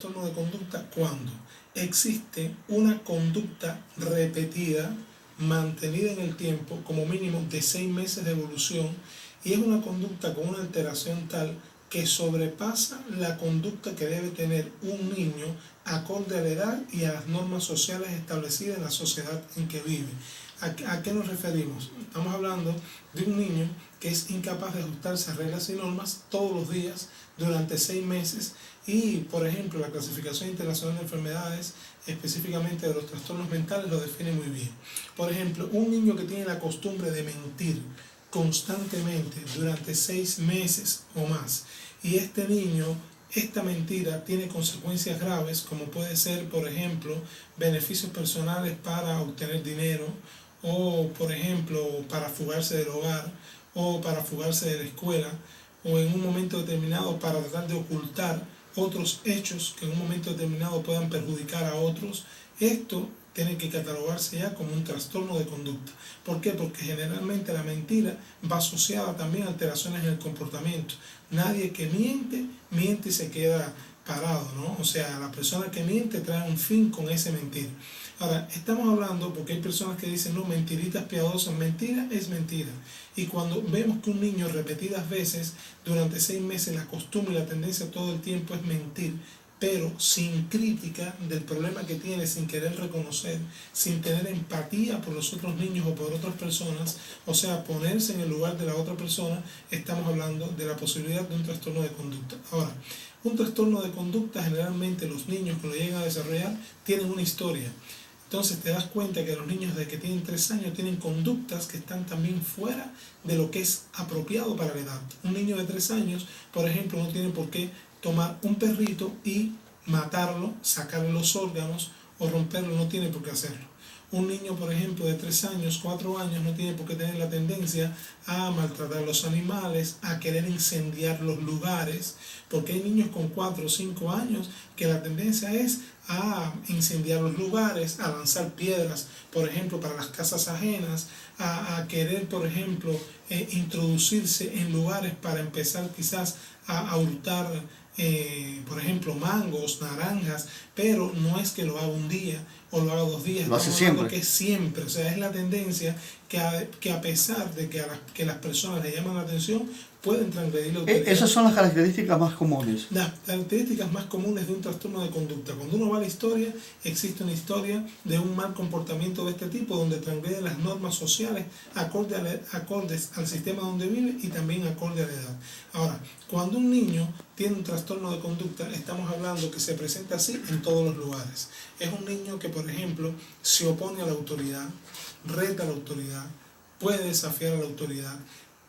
trastorno de conducta cuando existe una conducta repetida, mantenida en el tiempo, como mínimo de 6 meses de evolución, y es una conducta con una alteración tal que sobrepasa la conducta que debe tener un niño acorde a la edad y a las normas sociales establecidas en la sociedad en que vive. ¿A qué nos referimos? Estamos hablando de un niño que es incapaz de ajustarse a reglas y normas todos los días durante 6 meses y, por ejemplo, la Clasificación Internacional de Enfermedades, específicamente de los trastornos mentales, lo define muy bien. Por ejemplo, un niño que tiene la costumbre de mentir constantemente durante 6 meses o más, y este niño, esta mentira tiene consecuencias graves, como puede ser, por ejemplo, beneficios personales para obtener dinero, o por ejemplo, para fugarse del hogar, o para fugarse de la escuela, o en un momento determinado para tratar de ocultar otros hechos que en un momento determinado puedan perjudicar a otros. Esto tiene que catalogarse ya como un trastorno de conducta. ¿Por qué? Porque generalmente la mentira va asociada también a alteraciones en el comportamiento. Nadie que miente, miente y se queda parado, ¿no? O sea, la persona que miente trae un fin con ese mentir. Ahora, estamos hablando porque hay personas que dicen, no, mentiritas piadosas, mentira es mentira. Y cuando vemos que un niño repetidas veces, durante 6 meses, la costumbre y la tendencia todo el tiempo es mentir, pero sin crítica del problema que tiene, sin querer reconocer, sin tener empatía por los otros niños o por otras personas, o sea, ponerse en el lugar de la otra persona, estamos hablando de la posibilidad de un trastorno de conducta. Ahora, un trastorno de conducta, generalmente los niños que lo llegan a desarrollar tienen una historia. Entonces te das cuenta que los niños desde que tienen 3 años tienen conductas que están también fuera de lo que es apropiado para la edad. Un niño de 3 años, por ejemplo, no tiene por qué tomar un perrito y matarlo, sacarle los órganos o romperlo, no tiene por qué hacerlo. Un niño, por ejemplo, de 3 años, 4 años, no tiene por qué tener la tendencia a maltratar a los animales, a querer incendiar los lugares, porque hay niños con 4 o 5 años que la tendencia es a incendiar los lugares, a lanzar piedras, por ejemplo, para las casas ajenas, a querer, por ejemplo, introducirse en lugares para empezar quizás a hurtar, por ejemplo, mangos, naranjas, pero no es que lo haga un día o lo haga 2 días, lo hace siempre. que es siempre, o sea, es la tendencia que a pesar de que las personas le llaman la atención, pueden transgredir la autoridad. Esas son las características más comunes. Las características más comunes de un trastorno de conducta. Cuando uno va a la historia, existe una historia de un mal comportamiento de este tipo, donde transgrede las normas sociales acordes al sistema donde vive y también acorde a la edad. Ahora, cuando un niño tiene un trastorno de conducta, estamos hablando que se presenta así en todos los lugares. Es un niño que, por ejemplo, se opone a la autoridad, reta a la autoridad, puede desafiar a la autoridad.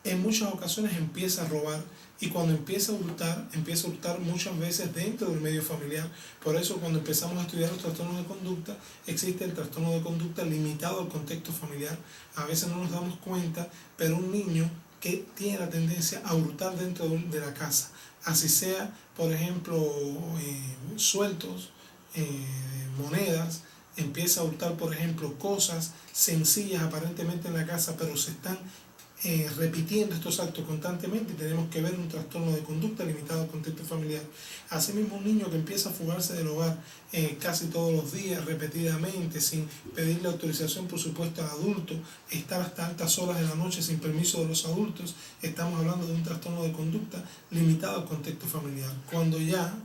En muchas ocasiones empieza a robar, y cuando empieza a hurtar muchas veces dentro del medio familiar. Por eso cuando empezamos a estudiar los trastornos de conducta, existe el trastorno de conducta limitado al contexto familiar. A veces no nos damos cuenta, pero un niño que tiene la tendencia a hurtar dentro de la casa, así sea, por ejemplo, sueltos, monedas, empieza a hurtar, por ejemplo, cosas sencillas aparentemente en la casa, pero se están repitiendo estos actos constantemente, y tenemos que ver un trastorno de conducta limitado al contexto familiar. Asimismo, un niño que empieza a fugarse del hogar casi todos los días, repetidamente, sin pedirle autorización, por supuesto, al adulto, estar hasta altas horas de la noche sin permiso de los adultos, estamos hablando de un trastorno de conducta limitado al contexto familiar. Cuando ya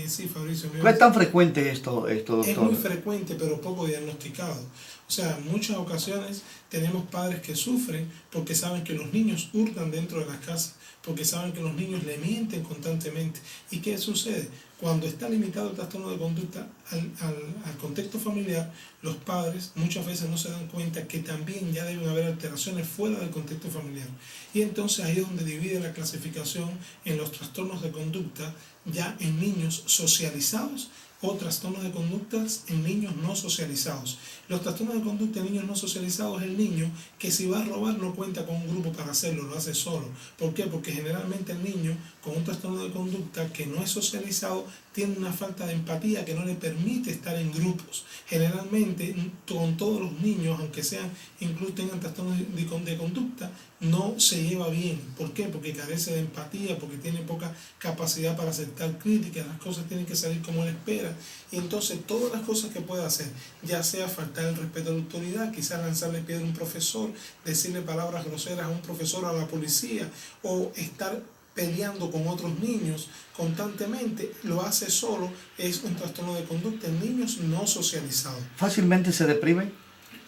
sí, Fabricio. ¿No es tan frecuente esto, doctor? Es muy frecuente, pero poco diagnosticado. O sea, en muchas ocasiones tenemos padres que sufren porque saben que los niños hurtan dentro de las casas, porque saben que los niños le mienten constantemente. ¿Y qué sucede? Cuando está limitado el trastorno de conducta al contexto familiar, los padres muchas veces no se dan cuenta que también ya deben haber alteraciones fuera del contexto familiar. Y entonces ahí es donde divide la clasificación en los trastornos de conducta ya en niños socializados o trastornos de conductas en niños no socializados. Los trastornos de conducta en niños no socializados es el niño que si va a robar no cuenta con un grupo para hacerlo, lo hace solo. ¿Por qué? Porque generalmente el niño con un trastorno de conducta que no es socializado tiene una falta de empatía que no le permite estar en grupos. Generalmente con todos los niños, aunque sean, incluso tengan trastornos de conducta, no se lleva bien. ¿Por qué? Porque carece de empatía, porque tiene poca capacidad para aceptar críticas, las cosas tienen que salir como él espera. Y entonces todas las cosas que puede hacer, ya sea faltar el respeto a la autoridad, quizás lanzarle piedra a un profesor, decirle palabras groseras a un profesor, a la policía, o estar peleando con otros niños constantemente, lo hace solo, es un trastorno de conducta en niños no socializados. ¿Fácilmente se deprimen?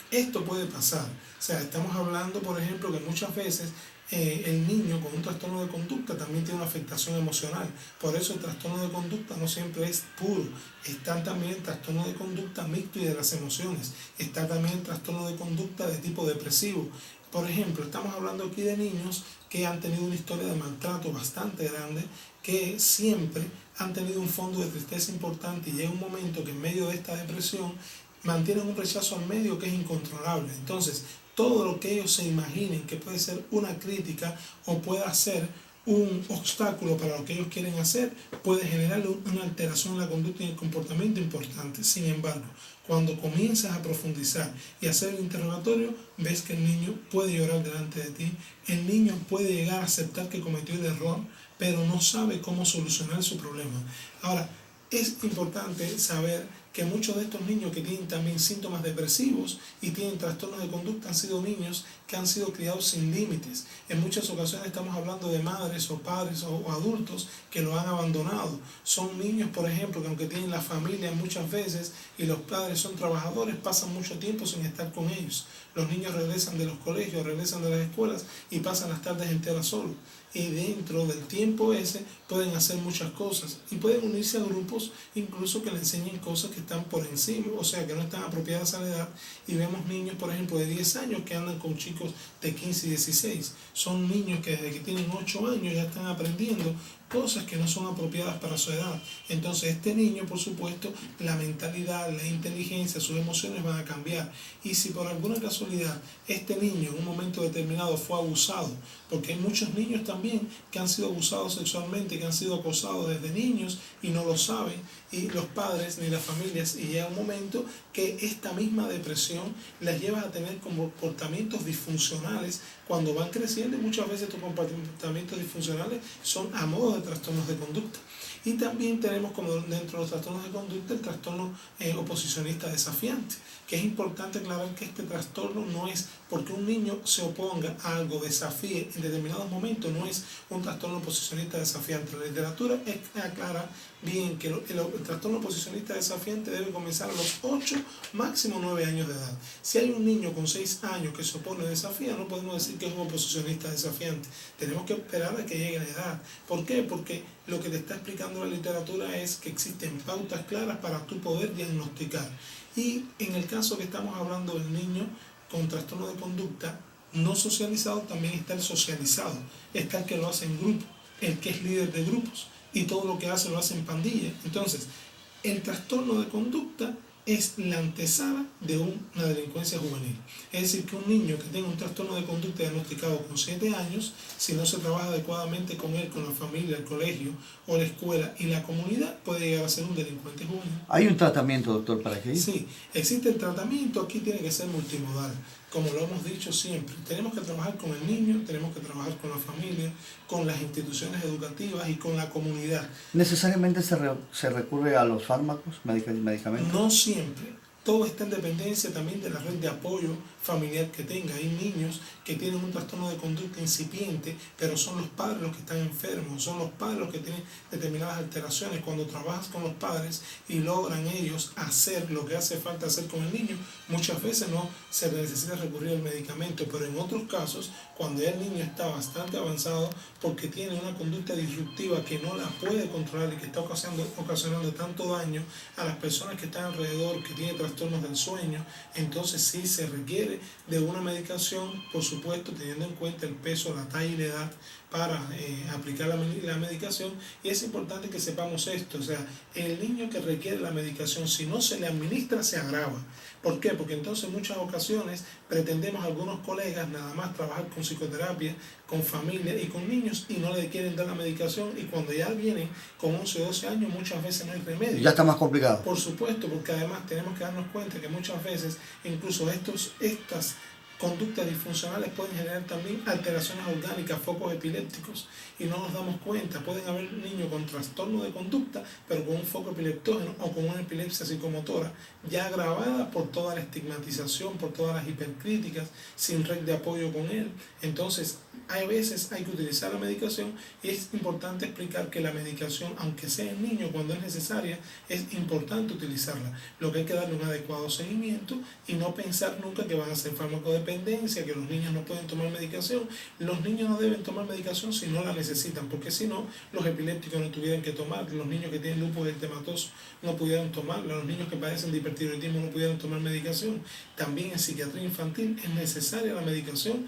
Esto puede pasar. O sea, estamos hablando, por ejemplo, que muchas veces el niño con un trastorno de conducta también tiene una afectación emocional. Por eso el trastorno de conducta no siempre es puro. Está también el trastorno de conducta mixto y de las emociones. Está también el trastorno de conducta de tipo depresivo. Por ejemplo, estamos hablando aquí de niños que han tenido una historia de maltrato bastante grande, que siempre han tenido un fondo de tristeza importante y llega un momento que en medio de esta depresión mantienen un rechazo al medio que es incontrolable. Entonces, todo lo que ellos se imaginen que puede ser una crítica o pueda ser un obstáculo para lo que ellos quieren hacer, puede generar una alteración en la conducta y en el comportamiento importante. Sin embargo, cuando comienzas a profundizar y hacer el interrogatorio, ves que el niño puede llorar delante de ti, el niño puede llegar a aceptar que cometió el error, pero no sabe cómo solucionar su problema. Ahora, es importante saber que muchos de estos niños que tienen también síntomas depresivos y tienen trastornos de conducta han sido niños que han sido criados sin límites. En muchas ocasiones estamos hablando de madres o padres o adultos que lo han abandonado. Son niños, por ejemplo, que aunque tienen la familia muchas veces y los padres son trabajadores, pasan mucho tiempo sin estar con ellos. Los niños regresan de los colegios, regresan de las escuelas y pasan las tardes enteras solos. Y dentro del tiempo ese pueden hacer muchas cosas y pueden unirse a grupos incluso que le enseñen cosas que están por encima, o sea que no están apropiadas a la edad, y vemos niños por ejemplo de 10 años que andan con chicos de 15 y 16, son niños que desde que tienen 8 años ya están aprendiendo cosas que no son apropiadas para su edad. Entonces este niño, por supuesto, la mentalidad, la inteligencia, sus emociones van a cambiar. Y si por alguna casualidad este niño en un momento determinado fue abusado, porque hay muchos niños también que han sido abusados sexualmente, que han sido acosados desde niños y no lo saben, y los padres ni las familias, y llega un momento que esta misma depresión les lleva a tener comportamientos disfuncionales cuando van creciendo, y muchas veces estos comportamientos disfuncionales son a modo de trastornos de conducta. Y también tenemos como dentro de los trastornos de conducta el trastorno oposicionista desafiante, que es importante aclarar que este trastorno no es porque un niño se oponga a algo, desafíe en determinados momentos, no es un trastorno oposicionista desafiante. La literatura aclara bien que el trastorno oposicionista desafiante debe comenzar a los 8, máximo 9 años de edad. Si hay un niño con 6 años que se opone o desafía, no podemos decir que es un oposicionista desafiante. Tenemos que esperar a que llegue la edad. ¿Por qué? Porque lo que te está explicando la literatura es que existen pautas claras para tú poder diagnosticar. Y en el caso que estamos hablando del niño con trastorno de conducta no socializado, también está el socializado, está el que lo hace en grupo, el que es líder de grupos y todo lo que hace lo hace en pandilla. Entonces, el trastorno de conducta es la antesala de una delincuencia juvenil. Es decir, que un niño que tenga un trastorno de conducta diagnosticado con 7 años, si no se trabaja adecuadamente con él, con la familia, el colegio o la escuela y la comunidad, puede llegar a ser un delincuente juvenil. ¿Hay un tratamiento, doctor, para aquello? Sí, existe el tratamiento, aquí tiene que ser multimodal. Como lo hemos dicho siempre, tenemos que trabajar con el niño, tenemos que trabajar con la familia, con las instituciones educativas y con la comunidad. ¿Necesariamente se recurre a los fármacos, medicamentos? No siempre. Todo está en dependencia también de la red de apoyo familiar que tenga. Hay niños que tienen un trastorno de conducta incipiente, pero son los padres los que están enfermos, son los padres los que tienen determinadas alteraciones. Cuando trabajas con los padres y logran ellos hacer lo que hace falta hacer con el niño, muchas veces no se necesita recurrir al medicamento, pero en otros casos, cuando ya el niño está bastante avanzado porque tiene una conducta disruptiva que no la puede controlar y que está ocasionando tanto daño a las personas que están alrededor, que tiene trastorno trastornos del sueño, entonces sí se requiere de una medicación, por supuesto teniendo en cuenta el peso, la talla y la edad para aplicar la medicación. Y es importante que sepamos esto, o sea, el niño que requiere la medicación, si no se le administra, se agrava. ¿Por qué? Porque entonces en muchas ocasiones pretendemos algunos colegas nada más trabajar con psicoterapia, con familia y con niños y no le quieren dar la medicación, y cuando ya vienen con 11 o 12 años muchas veces no hay remedio. Ya está más complicado. Por supuesto, porque además tenemos que darnos cuenta que muchas veces incluso estas conductas disfuncionales pueden generar también alteraciones orgánicas, focos epilépticos, y no nos damos cuenta. Pueden haber niños con trastorno de conducta, pero con un foco epileptógeno o con una epilepsia psicomotora ya agravada por toda la estigmatización, por todas las hipercríticas, sin red de apoyo con él. Entonces, hay veces hay que utilizar la medicación, y es importante explicar que la medicación, aunque sea en niño cuando es necesaria, es importante utilizarla. Lo que hay que darle un adecuado seguimiento y no pensar nunca que van a ser farmacodependencia, que los niños no pueden tomar medicación. Los niños no deben tomar medicación si no la necesitan, porque si no, los epilépticos no tuvieran que tomar, los niños que tienen lupus eritematoso no pudieran tomarla, los niños que padecen de hipertiroidismo no pudieran tomar medicación. También en psiquiatría infantil es necesaria la medicación